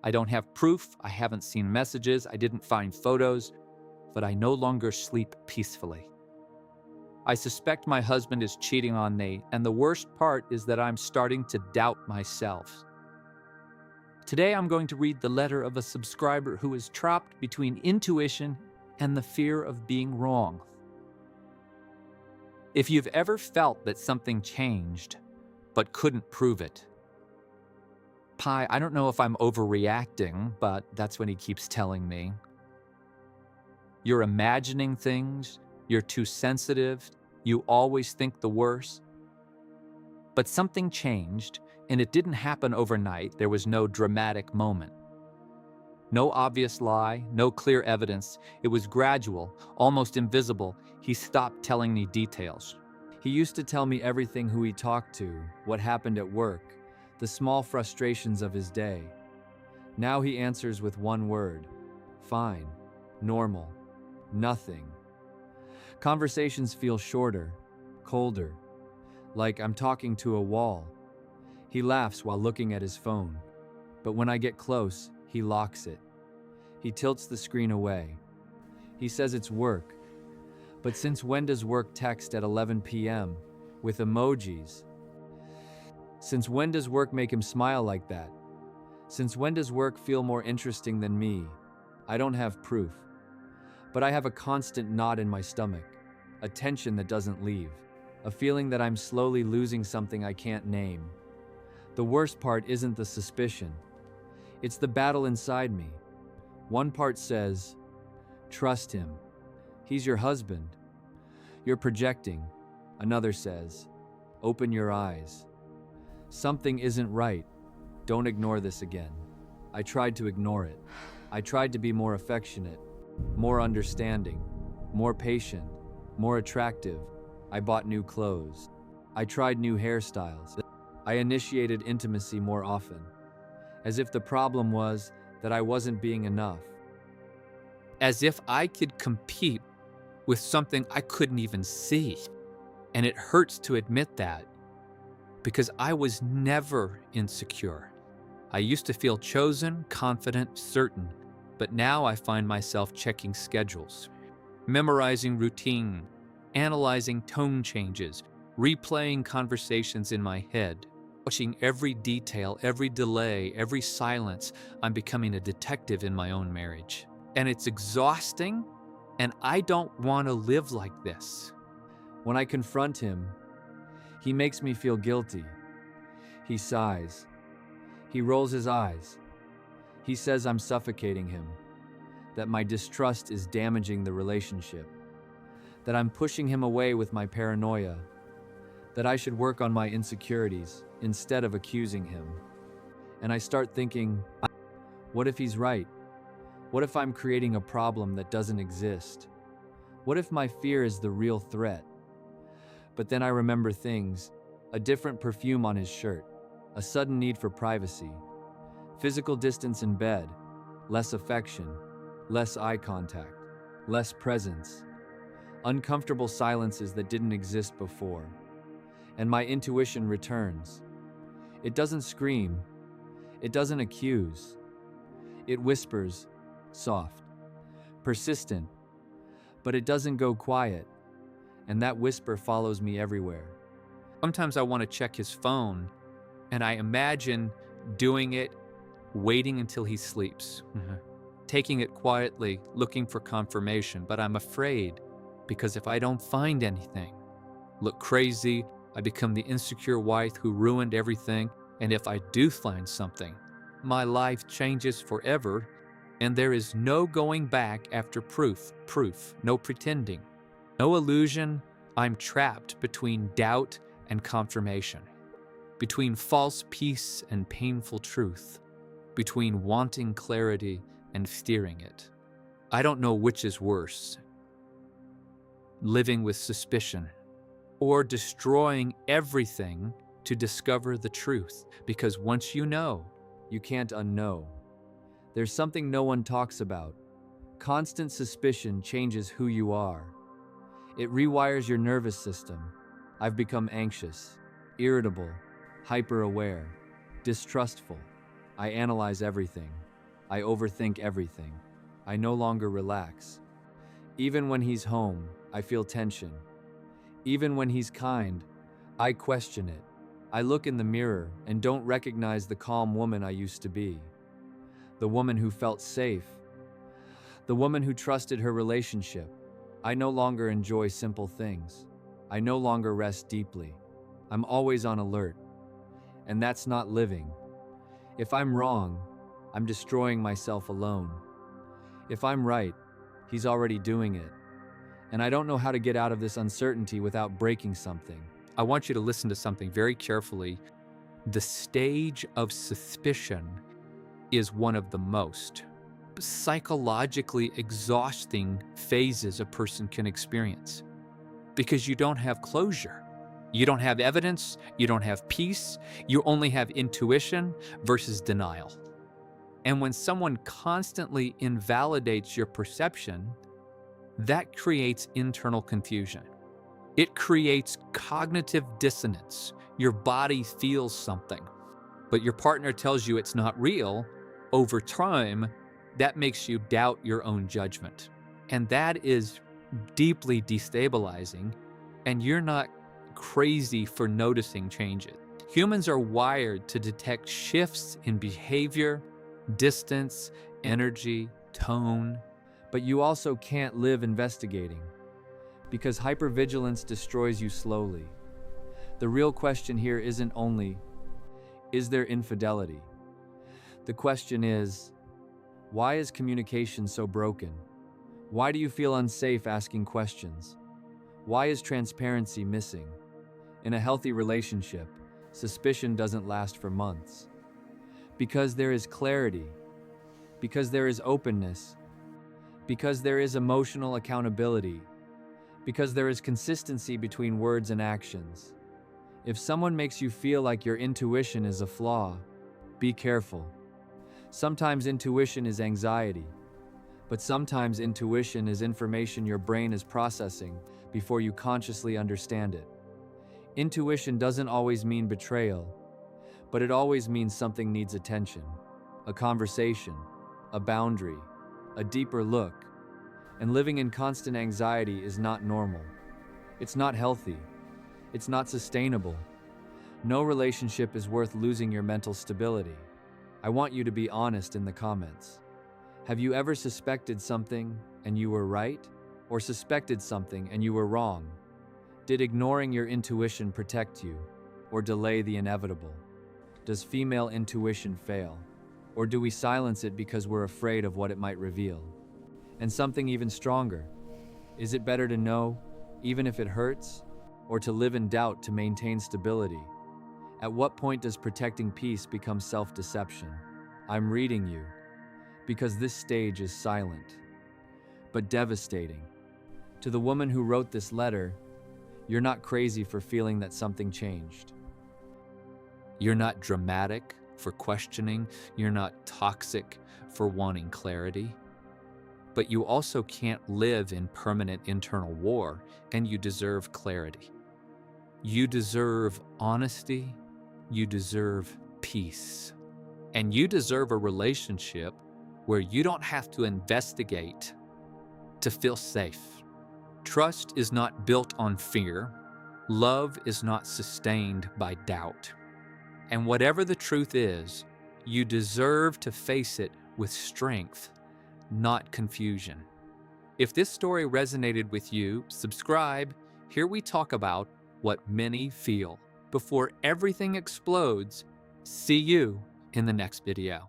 I don't have proof, I haven't seen messages, I didn't find photos, but I no longer sleep peacefully. I suspect my husband is cheating on me, and the worst part is that I'm starting to doubt myself. Today I'm going to read the letter of a subscriber who is trapped between intuition and the fear of being wrong. If you've ever felt that something changed, but couldn't prove it. Pi, I don't know if I'm overreacting, but that's what he keeps telling me. You're imagining things, you're too sensitive, you always think the worst. But something changed, and it didn't happen overnight. There was no dramatic moment. No obvious lie, no clear evidence. It was gradual, almost invisible. He stopped telling me details. He used to tell me everything: who he talked to, what happened at work, the small frustrations of his day. Now he answers with one word: fine, normal, nothing. Conversations feel shorter, colder, like I'm talking to a wall. He laughs while looking at his phone, but when I get close, he locks it. He tilts the screen away. He says it's work. But since when does work text at 11 p.m. with emojis? Since when does work make him smile like that? Since when does work feel more interesting than me? I don't have proof, but I have a constant knot in my stomach, a tension that doesn't leave, a feeling that I'm slowly losing something I can't name. The worst part isn't the suspicion. It's the battle inside me. One part says, trust him. He's your husband. You're projecting. Another says, open your eyes. Something isn't right. Don't ignore this again. I tried to ignore it. I tried to be more affectionate, more understanding, more patient, more attractive. I bought new clothes. I tried new hairstyles. I initiated intimacy more often, as if the problem was that I wasn't being enough. As if I could compete with something I couldn't even see. And it hurts to admit that, because I was never insecure. I used to feel chosen, confident, certain, but now I find myself checking schedules, memorizing routine, analyzing tone changes, replaying conversations in my head, watching every detail, every delay, every silence. I'm becoming a detective in my own marriage. And it's exhausting, and I don't want to live like this. When I confront him, he makes me feel guilty. He sighs. He rolls his eyes. He says I'm suffocating him, that my distrust is damaging the relationship, that I'm pushing him away with my paranoia, that I should work on my insecurities instead of accusing him. And I start thinking, what if he's right? What if I'm creating a problem that doesn't exist? What if my fear is the real threat? But then I remember things: a different perfume on his shirt, a sudden need for privacy, physical distance in bed, less affection, less eye contact, less presence, uncomfortable silences that didn't exist before. And my intuition returns. It doesn't scream. It doesn't accuse. It whispers, soft, persistent, but it doesn't go quiet, and that whisper follows me everywhere. Sometimes I want to check his phone, and I imagine doing it, waiting until he sleeps, taking it quietly, looking for confirmation, but I'm afraid, because if I don't find anything, look crazy, I become the insecure wife who ruined everything, and if I do find something, my life changes forever, and there is no going back after proof, no pretending, no illusion. I'm trapped between doubt and confirmation, between false peace and painful truth, between wanting clarity and fearing it. I don't know which is worse, living with suspicion or destroying everything to discover the truth, because once you know, you can't unknow. There's something no one talks about. Constant suspicion changes who you are. It rewires your nervous system. I've become anxious, irritable, hyper-aware, distrustful. I analyze everything. I overthink everything. I no longer relax. Even when he's home, I feel tension. Even when he's kind, I question it. I look in the mirror and don't recognize the calm woman I used to be. The woman who felt safe. The woman who trusted her relationship. I no longer enjoy simple things. I no longer rest deeply. I'm always on alert. And that's not living. If I'm wrong, I'm destroying myself alone. If I'm right, he's already doing it. And I don't know how to get out of this uncertainty without breaking something. I want you to listen to something very carefully. The stage of suspicion is one of the most psychologically exhausting phases a person can experience because you don't have closure. You don't have evidence, you don't have peace, you only have intuition versus denial. And when someone constantly invalidates your perception, that creates internal confusion. It creates cognitive dissonance. Your body feels something, but your partner tells you it's not real. Over time, that makes you doubt your own judgment. And that is deeply destabilizing, and you're not crazy for noticing changes. Humans are wired to detect shifts in behavior, distance, energy, tone. But you also can't live investigating, because hypervigilance destroys you slowly. The real question here isn't only, is there infidelity? The question is, why is communication so broken? Why do you feel unsafe asking questions? Why is transparency missing? In a healthy relationship, suspicion doesn't last for months. Because there is clarity, because there is openness, because there is emotional accountability, because there is consistency between words and actions. If someone makes you feel like your intuition is a flaw, be careful. Sometimes intuition is anxiety, but sometimes intuition is information your brain is processing before you consciously understand it. Intuition doesn't always mean betrayal, but it always means something needs attention, a conversation, a boundary, a deeper look. And living in constant anxiety is not normal. It's not healthy. It's not sustainable. No relationship is worth losing your mental stability. I want you to be honest in the comments. Have you ever suspected something and you were right? Or suspected something and you were wrong? Did ignoring your intuition protect you or delay the inevitable? Does female intuition fail? Or do we silence it because we're afraid of what it might reveal? And something even stronger, is it better to know, even if it hurts, or to live in doubt to maintain stability? At what point does protecting peace become self-deception? I'm reading you, because this stage is silent, but devastating. To the woman who wrote this letter, you're not crazy for feeling that something changed. You're not dramatic for questioning. You're not toxic for wanting clarity. But you also can't live in permanent internal war, and you deserve clarity. You deserve honesty. You deserve peace. And you deserve a relationship where you don't have to investigate to feel safe. Trust is not built on fear. Love is not sustained by doubt. And whatever the truth is, you deserve to face it with strength, not confusion. If this story resonated with you, subscribe. Here we talk about what many feel. Before everything explodes, see you in the next video.